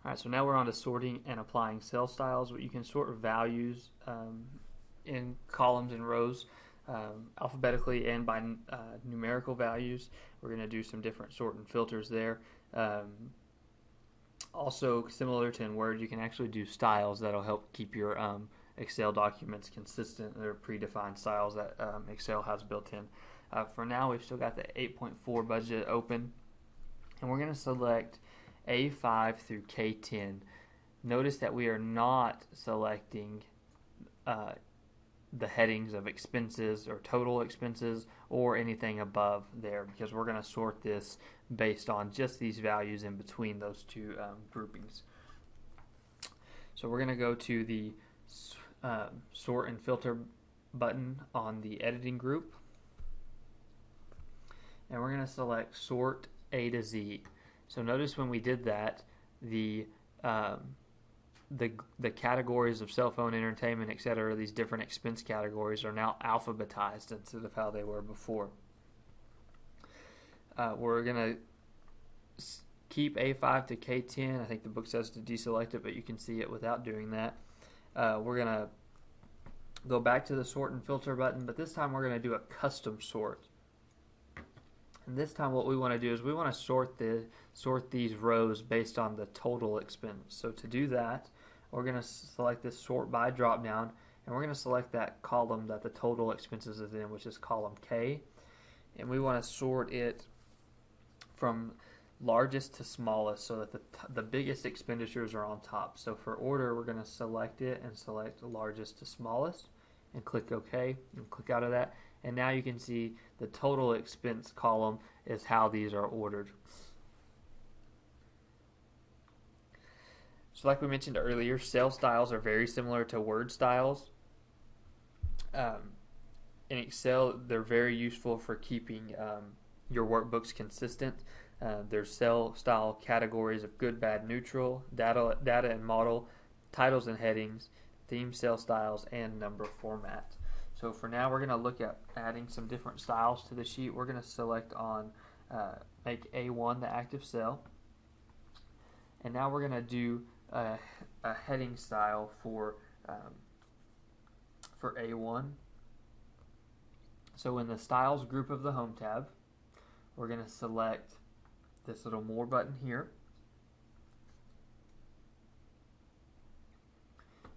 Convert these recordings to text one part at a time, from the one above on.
Alright, so now we're on to sorting and applying cell styles. You can sort values in columns and rows alphabetically and by numerical values. We're going to do some different sort and filters there. Also, similar to in Word, you can actually do styles that'll help keep your Excel documents consistent. They're predefined styles that Excel has built in. For now, we've still got the 8.4 budget open, and we're going to select A5 through K10. Notice that we are not selecting the headings of expenses or total expenses or anything above there, because we're going to sort this based on just these values in between those two groupings. So we're going to go to the sort and filter button on the editing group, and we're going to select sort A to Z. So notice when we did that, the categories of cell phone, entertainment, etc., these different expense categories are now alphabetized instead of how they were before. We're going to keep A5 to K10. I think the book says to deselect it, but you can see it without doing that. We're going to go back to the sort and filter button, but this time we're going to do a custom sort. And this time what we want to do is we want to sort these rows based on the total expense. So to do that, we're going to select this sort by drop down, and we're going to select that column that the total expenses is in, which is column K, and we want to sort it from largest to smallest so that the biggest expenditures are on top. So for order, we're going to select it and select largest to smallest and click OK and click out of that. And now you can see the total expense column is how these are ordered. So like we mentioned earlier, cell styles are very similar to Word styles. In Excel, they're very useful for keeping your workbooks consistent. There's cell style categories of good, bad, neutral, data and model, titles and headings, theme cell styles, and number format. So for now, we're going to look at adding some different styles to the sheet. We're going to select on make A1 the active cell. And now we're going to do a heading style for A1. So in the styles group of the home tab, we're going to select this little more button here.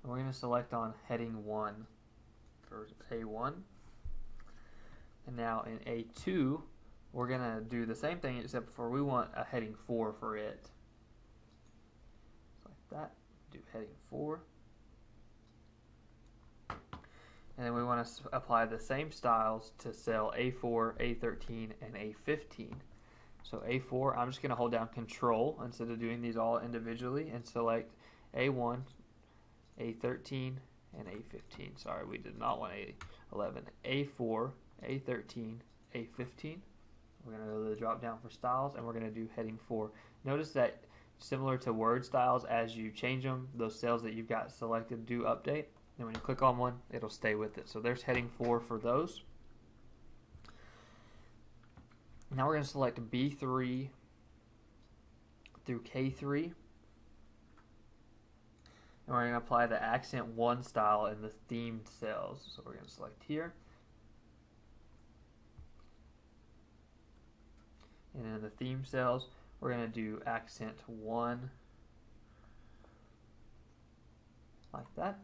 And we're going to select on heading 1 for A1. And now in A2, we're going to do the same thing except for we want a heading 4 for it. Like that. Do heading 4. And then we want to apply the same styles to cell A4, A13, and A15. So A4, I'm just going to hold down Control instead of doing these all individually and select A1, A13, and A15. Sorry, we did not want A11. A4, A13, A15. We're going to go to the drop down for styles, and we're going to do heading 4. Notice that similar to Word styles, as you change them, those cells that you've got selected do update. And when you click on one, it'll stay with it. So there's heading 4 for those. Now we're going to select B3 through K3. And we're going to apply the accent 1 style in the themed cells. So we're going to select here. And in the theme cells, we're going to do accent 1 like that.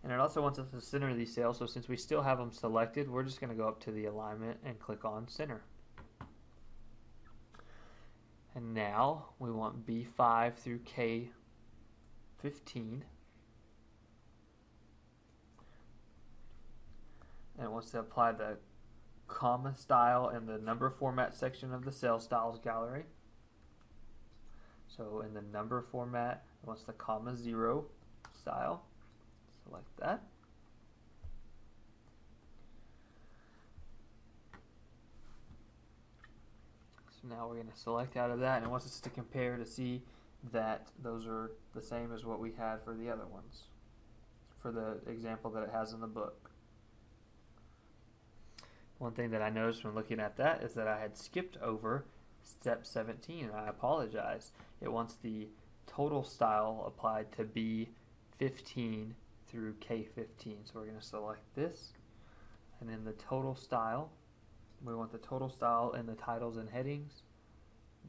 And it also wants us to center these cells, so since we still have them selected, we're just going to go up to the alignment and click on center. And now we want B5 through K15. And it wants to apply the comma style in the number format section of the cell styles gallery. So in the number format, it wants the comma 0 style. Select that. So now we're going to select out of that, and it wants us to compare to see that those are the same as what we had for the other ones, for the example that it has in the book. One thing that I noticed when looking at that is that I had skipped over step 17, and I apologize. It wants the total style applied to B15 through K15. So we're going to select this, and then the total style. We want the total style in the titles and headings,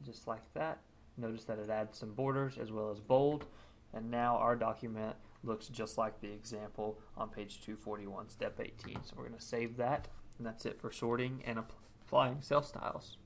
just like that. Notice that it adds some borders as well as bold, and now our document looks just like the example on page 241, step 18. So we're going to save that, and that's it for sorting and applying cell styles.